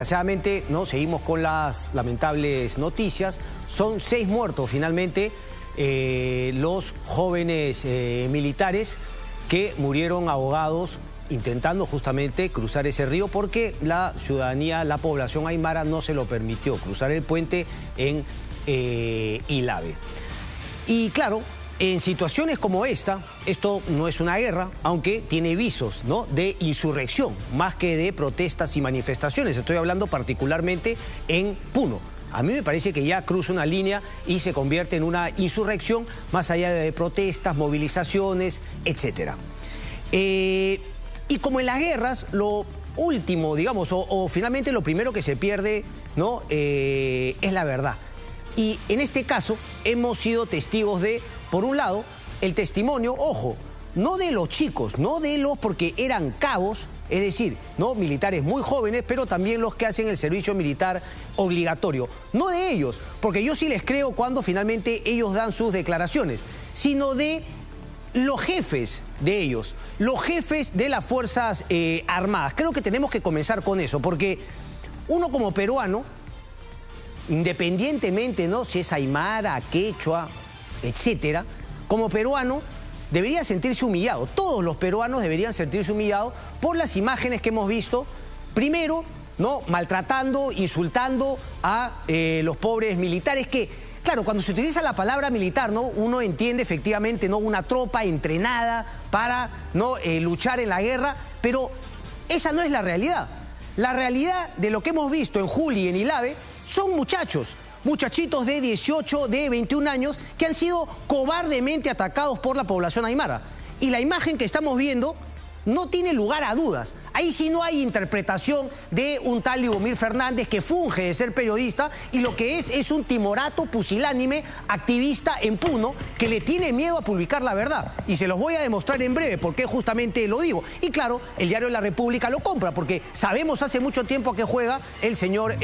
Desgraciadamente, ¿no? Seguimos con las lamentables noticias. Son 6 muertos finalmente los jóvenes militares que murieron ahogados intentando justamente cruzar ese río porque la ciudadanía, la población aymara no se lo permitió cruzar el puente en Ilave. Y claro, en situaciones como esta, esto no es una guerra, aunque tiene visos, ¿no?, de insurrección, más que de protestas y manifestaciones. Estoy hablando particularmente en Puno. A mí me parece que ya cruza una línea y se convierte en una insurrección, más allá de protestas, movilizaciones, etc. Y como en las guerras, lo último, digamos, o finalmente lo primero que se pierde, ¿no?, es la verdad. Y en este caso hemos sido testigos de, por un lado, el testimonio, ojo, no de los chicos, no de los, porque eran cabos, es decir, ¿no?, militares muy jóvenes, pero también los que hacen el servicio militar obligatorio. No de ellos, porque yo sí les creo cuando finalmente ellos dan sus declaraciones, sino de los jefes de ellos, los jefes de las Fuerzas Armadas. Creo que tenemos que comenzar con eso, porque uno como peruano, independientemente, ¿no?, si es aymara, quechua, etcétera, como peruano debería sentirse humillado. Todos los peruanos deberían sentirse humillados por las imágenes que hemos visto, primero, ¿no?, maltratando, insultando a los pobres militares que, claro, cuando se utiliza la palabra militar, ¿no?, uno entiende efectivamente, ¿no?, una tropa entrenada para, ¿no?, luchar en la guerra, pero esa no es la realidad. La realidad de lo que hemos visto en Juli y en Ilave son muchachitos de 18, de 21 años que han sido cobardemente atacados por la población aymara. Y la imagen que estamos viendo no tiene lugar a dudas. Ahí sí no hay interpretación de un tal Liubomir Fernández que funge de ser periodista y lo que es un timorato pusilánime activista en Puno que le tiene miedo a publicar la verdad. Y se los voy a demostrar en breve por qué justamente lo digo. Y claro, el diario La República lo compra porque sabemos hace mucho tiempo a qué juega el señor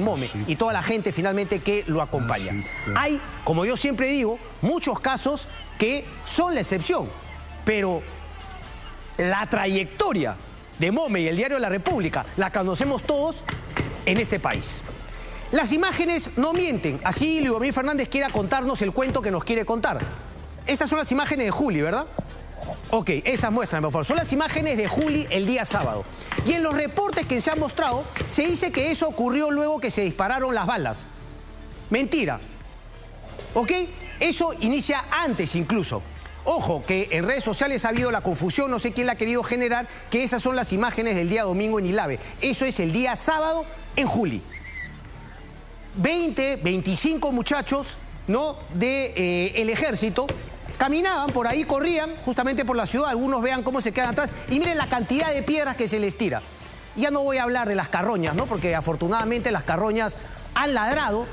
Mome y toda la gente finalmente que lo acompaña. Hay, como yo siempre digo, muchos casos que son la excepción, pero la trayectoria de Mome y el diario La República la conocemos todos en este país. Las imágenes no mienten, así Liubomir Fernández quiera contarnos el cuento que nos quiere contar. Estas son las imágenes de Juli, ¿verdad? Ok, esas muestran, por favor. Son las imágenes de Juli el día sábado. Y en los reportes que se han mostrado, se dice que eso ocurrió luego que se dispararon las balas. Mentira. ¿Ok? Eso inicia antes incluso. Ojo, que en redes sociales ha habido la confusión, no sé quién la ha querido generar, que esas son las imágenes del día domingo en Ilave. Eso es el día sábado en Juli. 20, 25 muchachos, ¿no?, del ejército caminaban por ahí, corrían justamente por la ciudad. Algunos vean cómo se quedan atrás y miren la cantidad de piedras que se les tira. Ya no voy a hablar de las carroñas, ¿no?, porque afortunadamente las carroñas han ladrado,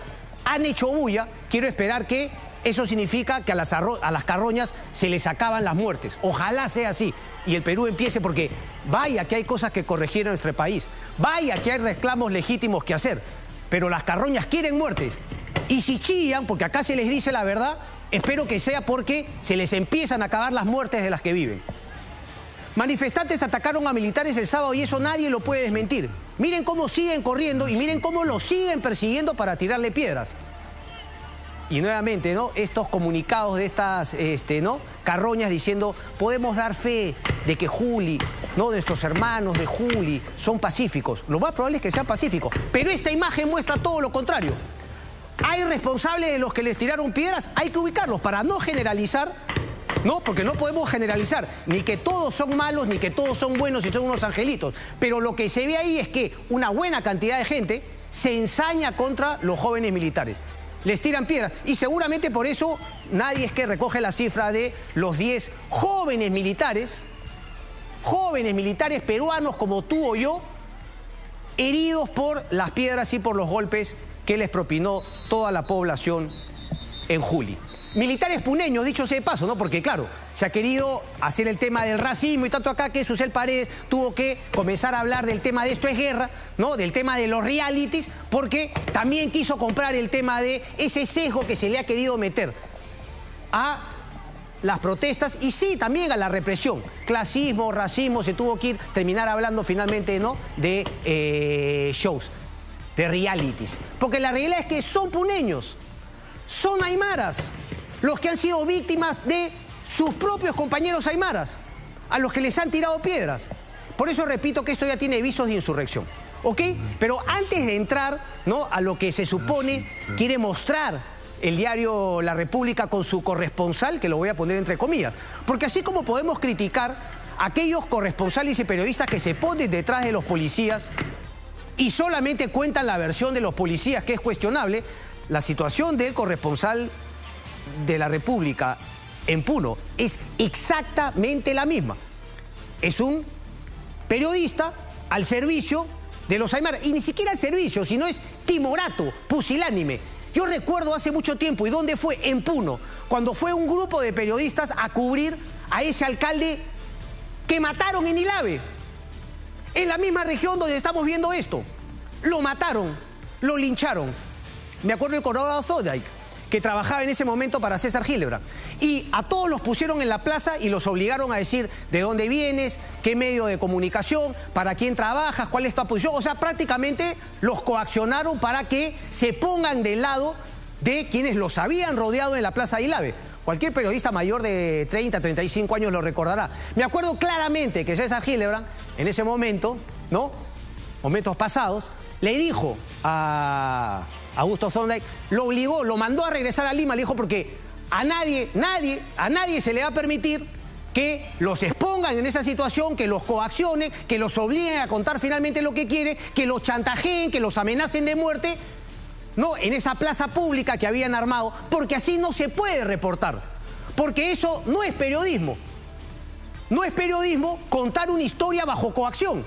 han hecho bulla. Quiero esperar que eso significa que a las carroñas se les acaban las muertes. Ojalá sea así y el Perú empiece, porque vaya que hay cosas que corregir en nuestro país. Vaya que hay reclamos legítimos que hacer. Pero las carroñas quieren muertes. Y si chillan, porque acá se les dice la verdad, espero que sea porque se les empiezan a acabar las muertes de las que viven. Manifestantes atacaron a militares el sábado y eso nadie lo puede desmentir. Miren cómo siguen corriendo y miren cómo los siguen persiguiendo para tirarle piedras. Y nuevamente, ¿no?, estos comunicados de estas ¿no?, carroñas diciendo podemos dar fe de que Juli, ¿no?, nuestros hermanos de Juli son pacíficos. Lo más probable es que sean pacíficos. Pero esta imagen muestra todo lo contrario. Hay responsables de los que les tiraron piedras, hay que ubicarlos para no generalizar, ¿no?, porque no podemos generalizar ni que todos son malos ni que todos son buenos y son unos angelitos. Pero lo que se ve ahí es que una buena cantidad de gente se ensaña contra los jóvenes militares. Les tiran piedras y seguramente por eso nadie es que recoge la cifra de los 10 jóvenes militares peruanos como tú o yo, heridos por las piedras y por los golpes que les propinó toda la población en Juli. Militares puneños, dicho sea de paso, ¿no?, porque claro, se ha querido hacer el tema del racismo y tanto acá que Susel Paredes tuvo que comenzar a hablar del tema de esto es guerra, ¿no?, del tema de los realities, porque también quiso comprar el tema de ese sesgo que se le ha querido meter a las protestas y sí, también a la represión. Clasismo, racismo, se tuvo que terminar hablando finalmente, ¿no?, de shows. de realities. Porque la realidad es que son puneños, son aymaras, los que han sido víctimas de sus propios compañeros aymaras, a los que les han tirado piedras. Por eso repito que esto ya tiene visos de insurrección, ¿ok? Pero antes de entrar, ¿no?, a lo que se supone quiere mostrar el diario La República con su corresponsal, que lo voy a poner entre comillas, porque así como podemos criticar a aquellos corresponsales y periodistas que se ponen detrás de los policías y solamente cuentan la versión de los policías, que es cuestionable, la situación del corresponsal de La República en Puno es exactamente la misma. Es un periodista al servicio de los aymaras, y ni siquiera al servicio, sino es timorato, pusilánime. Yo recuerdo hace mucho tiempo, ¿y dónde fue? En Puno, cuando fue un grupo de periodistas a cubrir a ese alcalde que mataron en Ilave, en la misma región donde estamos viendo esto. Lo mataron, lo lincharon. Me acuerdo del coronel Zodijk, que trabajaba en ese momento para César Hildebrand. Y a todos los pusieron en la plaza y los obligaron a decir de dónde vienes, qué medio de comunicación, para quién trabajas, cuál es tu posición. O sea, prácticamente los coaccionaron para que se pongan del lado de quienes los habían rodeado en la plaza de Ilave. Cualquier periodista mayor de 30, 35 años lo recordará. Me acuerdo claramente que César Hildebrand, en ese momento, ¿no?, momentos pasados, le dijo a Augusto Zodijk, lo obligó, lo mandó a regresar a Lima, le dijo, porque a nadie se le va a permitir que los expongan en esa situación, que los coaccionen, que los obliguen a contar finalmente lo que quiere, que los chantajeen, que los amenacen de muerte, ¿no?, en esa plaza pública que habían armado, porque así no se puede reportar, porque eso no es periodismo. No es periodismo contar una historia bajo coacción.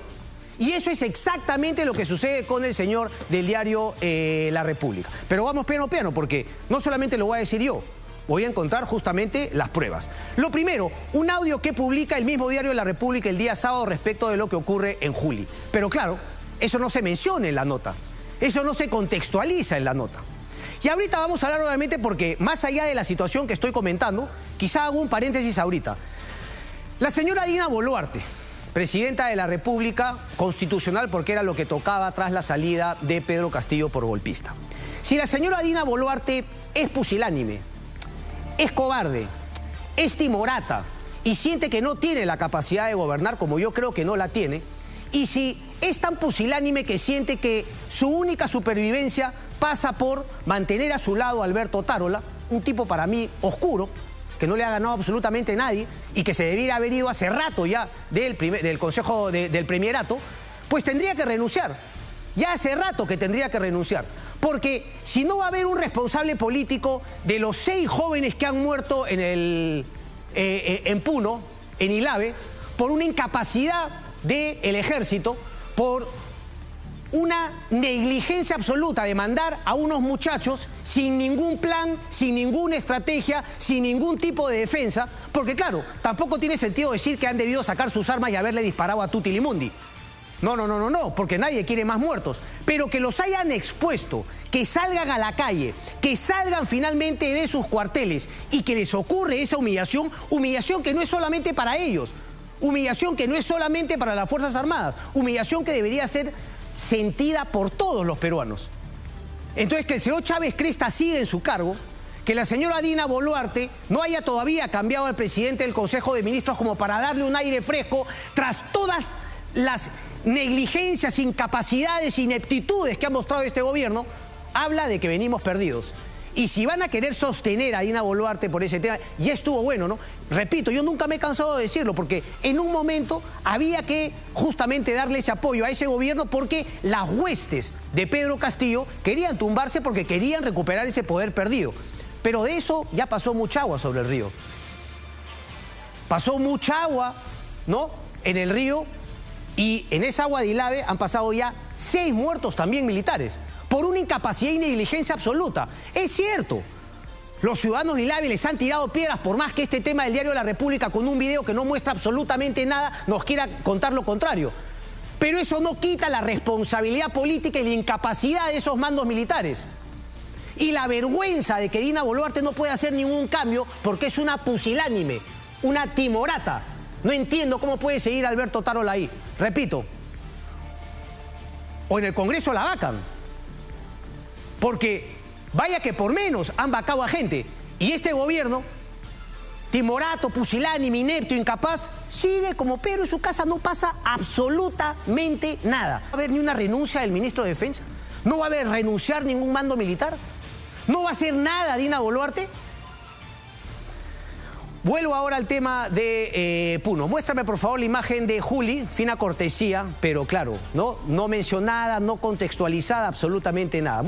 Y eso es exactamente lo que sucede con el señor del diario La República. Pero vamos piano a piano, porque no solamente lo voy a decir yo, voy a encontrar justamente las pruebas. Lo primero, un audio que publica el mismo diario La República el día sábado respecto de lo que ocurre en Juli. Pero claro, eso no se menciona en la nota, eso no se contextualiza en la nota. Y ahorita vamos a hablar obviamente porque más allá de la situación que estoy comentando, quizá hago un paréntesis ahorita. La señora Dina Boluarte, presidenta de la República, constitucional porque era lo que tocaba tras la salida de Pedro Castillo por golpista. Si la señora Dina Boluarte es pusilánime, es cobarde, es timorata y siente que no tiene la capacidad de gobernar, como yo creo que no la tiene, y si es tan pusilánime que siente que su única supervivencia pasa por mantener a su lado a Alberto Otárola, un tipo para mí oscuro, que no le ha ganado absolutamente nadie y que se debiera haber ido hace rato ya del Consejo del Premierato, pues tendría que renunciar. Ya hace rato que tendría que renunciar. Porque si no va a haber un responsable político de los 6 jóvenes que han muerto en Puno, en Ilave, por una incapacidad del ejército, por una negligencia absoluta de mandar a unos muchachos sin ningún plan, sin ninguna estrategia, sin ningún tipo de defensa, porque claro, tampoco tiene sentido decir que han debido sacar sus armas y haberle disparado a Tutti Limundi. No, porque nadie quiere más muertos. Pero que los hayan expuesto, que salgan a la calle, que salgan finalmente de sus cuarteles y que les ocurre esa humillación, humillación que no es solamente para ellos, humillación que no es solamente para las Fuerzas Armadas, humillación que debería ser sentida por todos los peruanos. Entonces, que el señor Chávez Cresta siga en su cargo, que la señora Dina Boluarte no haya todavía cambiado al presidente del Consejo de Ministros como para darle un aire fresco tras todas las negligencias, incapacidades, ineptitudes que ha mostrado este gobierno, habla de que venimos perdidos. Y si van a querer sostener a Dina Boluarte por ese tema, ya estuvo bueno, ¿no? Repito, yo nunca me he cansado de decirlo, porque en un momento había que justamente darle ese apoyo a ese gobierno porque las huestes de Pedro Castillo querían tumbarse porque querían recuperar ese poder perdido. Pero de eso ya pasó mucha agua sobre el río. Pasó mucha agua, ¿no?, en el río, y en esa agua de Ilave han pasado ya 6 muertos también militares, por una incapacidad y negligencia absoluta. Es cierto, los ciudadanos de Ilave les han tirado piedras, por más que este tema del diario La República, con un video que no muestra absolutamente nada, nos quiera contar lo contrario. Pero eso no quita la responsabilidad política y la incapacidad de esos mandos militares. Y la vergüenza de que Dina Boluarte no puede hacer ningún cambio porque es una pusilánime, una timorata. No entiendo cómo puede seguir Alberto Otárola ahí. Repito, o en el Congreso la vacan, Porque vaya que por menos han vacado a gente. Y este gobierno, timorato, pusilánime, inepto, incapaz, sigue como Pedro en su casa, no pasa absolutamente nada. ¿No va a haber ni una renuncia del ministro de Defensa? ¿No va a haber renunciar ningún mando militar? ¿No va a hacer nada Dina Boluarte? Vuelvo ahora al tema de Puno. Muéstrame, por favor, la imagen de Juli, fina cortesía, pero claro, no mencionada, no contextualizada, absolutamente nada.